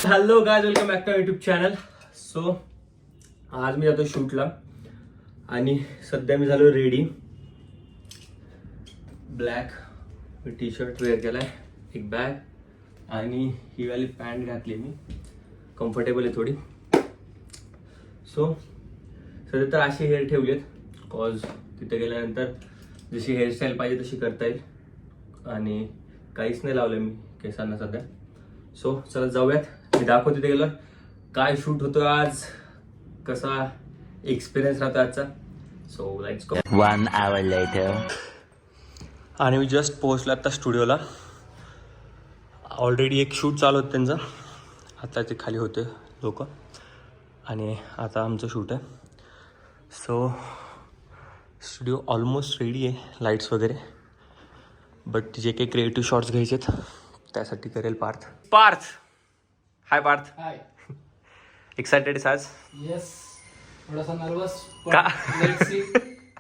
Hello guys, welcome back to YouTube channel. So आज मी जातो शूटला आणि सध्या मी झालो ready. Black T shirt wear केलाय, एक बॅग आणि ही वाली पॅन्ट घातली मी. कम्फर्टेबल आहे थोडी. सो सध्या तर अशी हेअर ठेवलीत कॉज तिथे गेल्यानंतर जशी हेअरस्टाईल पाहिजे तशी करता येईल. आणि काहीच नाही लावलं मी केसांना सध्या. सो चला जाऊयात, मी दाखवतो तिथे गेलं काय शूट होतो आज, कसा एक्सपिरियन्स राहतो आजचा. So let's go. 1 hour later. आणि मी जस्ट पोहोचलो आता स्टुडिओला. ऑलरेडी एक शूट चालू होतं त्यांचं, आता ते खाली होते लोक आणि आता आमचं शूट आहे. सो स्टुडिओ ऑलमोस्ट रेडी आहे, लाईट्स वगैरे. बट जे काही क्रिएटिव्ह शॉट्स घ्यायचे आहेत त्यासाठी करेल पार्थ. हाय पार्थ. हाय. एक्सायटेड आज? येस, थोडासा नर्वस का? Let's see.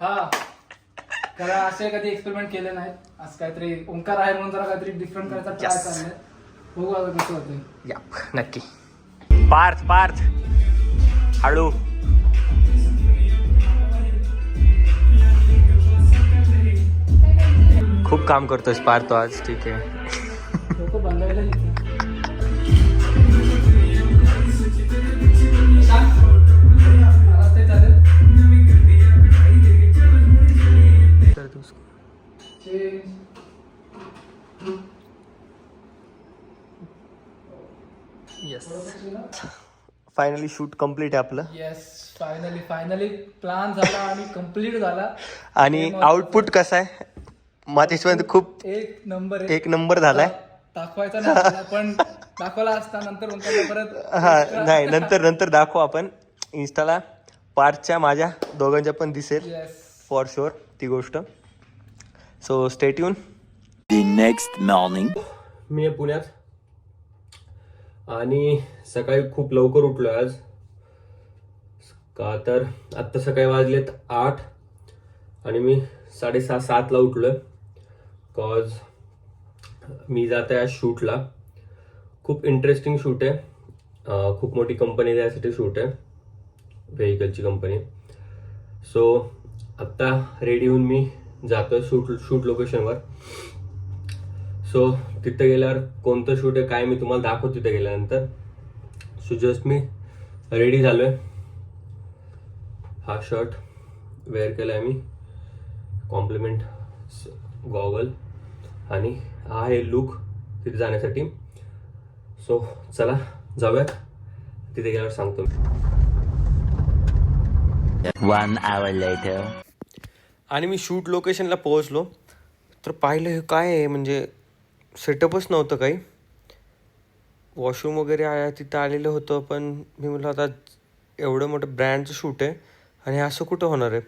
हा, कारण असे कधी एक्सपेरिमेंट केले नाहीत. आज काहीतरी ओंकार आहे म्हणून जरा काहीतरी डिफरंट करायचा ट्राय Yes. चाललाय. बघू आता कसं होतंय. या नक्की. पार्थ हळू. खूप काम करतोस पार्थ तो आज. ठीक आहे. लोक बनवायला येतात. आता ते चालेल. Change. Yes, finally shoot complete आहे आपलं. येस, फायनली प्लॅन झाला आणि कम्प्लीट झाला. आणि आउटपुट कसं आहे माझ्यापर्यंत खूप एक नंबर एक नंबर झालाय. दाखवायचा नाही आपल्याला, पण दाखवला असता नंतर ओंकारला परत. हा नाही, नंतर दाखवू आपण इन्स्टाला. पार्टच्या माझ्या दोघांच्या पण दिसेल येस. फॉर शुअर ती गोष्ट. So stay tune. The next morning. मी आहे पुण्यात आणि सकाळी खूप लवकर उठलो आज. का तर आत्ता सकाळी वाजलेत 8 आणि मी 6:30-7ला उठलोय. कॉज मी जात आहे आज शूटला. खूप इंटरेस्टिंग शूट आहे. खूप मोठी कंपनी त्यासाठी शूट आहे, व्हेकलची कंपनी. सो आत्ता रेडी होऊन मी जातो शूट लोकेशनवर. सो तिथं गेल्यावर कोणतं शूट आहे काय मी तुम्हाला दाखवतो तिथे गेल्यानंतर. सो जस्ट मी रेडी झालोय. हा शर्ट वेअर केला आहे मी, कॉम्प्लिमेंट गॉगल, आणि हा आहे लुक तिथे जाण्यासाठी. सो चला जाऊयात, तिथे गेल्यावर सांगतो मी. 1 hour later. आणि मी शूट लोकेशनला पोहोचलो तर पाहिलं हे काय आहे, म्हणजे सेटअपच नव्हतं काही. वॉशरूम वगैरे तिथं आलेलं होतं, पण मी म्हटलं आता एवढं मोठं ब्रँडचं शूट आहे आणि हे असं कुठं होणार आहे.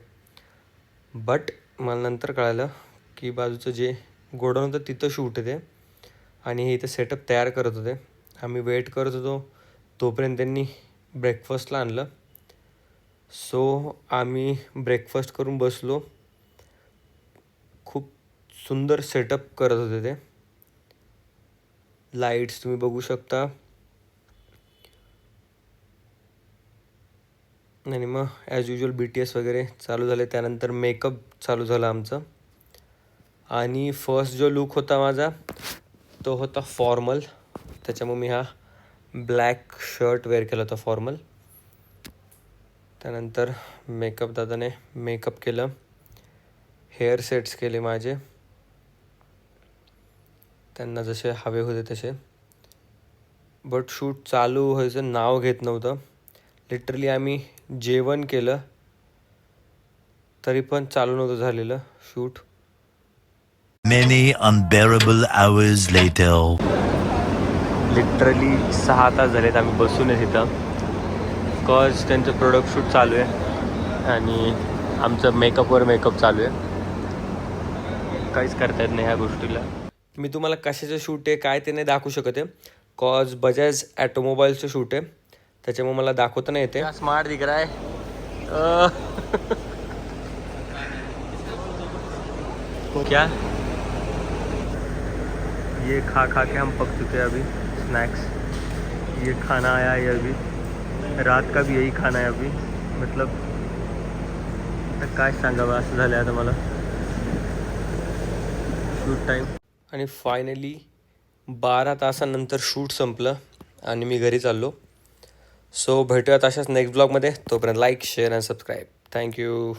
बट मला नंतर कळालं की बाजूचं जे गोडाऊन होतं तिथं शूट आहे ते, आणि हे इथं सेटअप तयार करत होते. आम्ही वेट करत होतो, तोपर्यंत त्यांनी ब्रेकफास्टला आणलं. सो आम्ही ब्रेकफास्ट करून बसलो. खूप सुंदर सेटअप करत होते ते. लाईट्स तुम्ही बघू शकता. आणि मग ॲज युजल BTS वगैरे चालू झाले. त्यानंतर मेकअप चालू झाला आमचं. आणि फर्स्ट जो लुक होता माझा तो होता फॉर्मल. त्याच्यामुळे मी हा ब्लॅक शर्ट वेअर केला होता फॉर्मल. त्यानंतर दादाने मेकअप केलं, हेअर सेट्स केले माझे त्यांना जसे हवे होते तसे. बट शूट चालू व्हायचं नाव घेत नव्हतं. लिटरली आम्ही जेवण केलं तरी पण चालू नव्हतं झालेलं shoot. Many unbearable hours later. Literally 6 तास झालेत आम्ही बसून आहे तिथं. कॉज त्यांचं प्रोडक्ट शूट चालू आहे आणि आमचं मेकअपवर मेकअप चालू आहे. काहीच करता येत नाही ह्या गोष्टीला. मी तुम्हाला कशाचं शूट आहे काय ते नाही दाखवू शकत आहे, कॉज बजाज ॲटोमोबाईलचं शूट आहे. त्याच्यामुळे मला दाखवता नाही येते. स्मार्ट दिख रहा है. क्या ये खा के हम पक चुके हैं अभी स्नैक्स. ये खाना आया है अभी, रात का भी यही खाना है अभी. मतलब आता काय सांगावं असं झालं आता मला. शूट टाईम आणि फायनली 12 तासानंतर शूट संपलं आणि मी घरी चाललो. सो भेटूयात अशाच नेक्स्ट ब्लॉगमध्ये. तोपर्यंत like share and subscribe. Thank you.